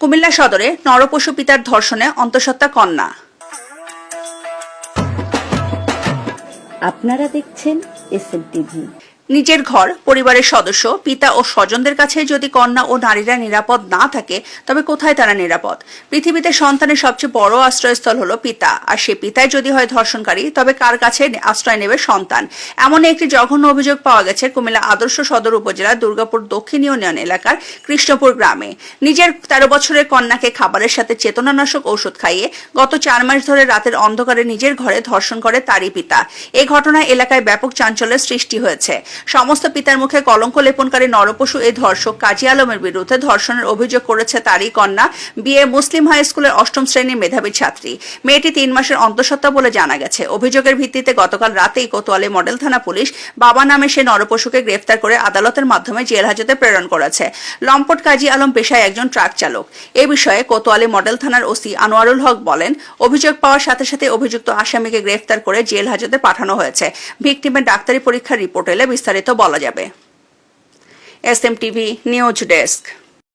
কুমিল্লা সদরে নরপশু পিতার ধর্ষণে অন্তঃসত্ত্বা কন্যা। আপনারা দেখছেন এসএম টিভি। নিজের ঘর, পরিবারের সদস্য, পিতা ও স্বজনদের কাছে যদি কন্যা ও নারীরা নিরাপদ না থাকে, তবে কোথায় তারা নিরাপদ? পৃথিবীতে সন্তানের সবচেয়ে বড় আশ্রয়স্থল হলো পিতা, আর সে পিতাই যদি হয় ধর্ষণকারী, তবে কার কাছে আশ্রয় নেবে সন্তান? এমন একটি জঘন্য অভিযোগ পাওয়া গেছে কুমিল্লা আদর্শ সদর উপজেলার দুর্গাপুর দক্ষিণ ইউনিয়ন এলাকার কৃষ্ণপুর গ্রামে। নিজের 13 বছরের কন্যাকে খাবারের সাথে চেতনানাশক ঔষধ খাইয়ে গত 4 মাস ধরে রাতের অন্ধকারে নিজের ঘরে ধর্ষণ করে তারই পিতা। এই ঘটনায় এলাকায় ব্যাপক চাঞ্চল্যের সৃষ্টি হয়েছে। সমস্ত পিতার মুখে কলঙ্ক লেপনকারী নরপশু এই ধর্ষক কাজী আলমের বিরুদ্ধে ধর্ষণের অভিযোগ করেছে তারই কন্যা, বিএ মুসলিম হাই স্কুলের 8ম শ্রেণীর মেধাবী ছাত্রী। মেয়েটি 3 মাসের অন্তঃসত্ত্বা বলে জানা গেছে। অভিযোগের ভিত্তিতে গতকাল রাতেই কোতোয়ালি মডেল থানা পুলিশ বাবা নামে সে নরপশুকে গ্রেফতার করে আদালতের মাধ্যমে জেল হাজতে প্রেরণ করেছে। লম্পট কাজী আলম পেশায় একজন ট্রাক চালক। এ বিষয়ে কোতোয়ালি মডেল থানার ওসি আনোয়ারুল হক বলেন, অভিযোগ পাওয়ার সাথে সাথে অভিযুক্ত আসামিকে গ্রেফতার করে জেল হাজতে পাঠানো হয়েছে। ভিকটিমের ডাক্তারি পরীক্ষার রিপোর্ট এলে বিস্তারিত বলা যাবে। SM TV news desk.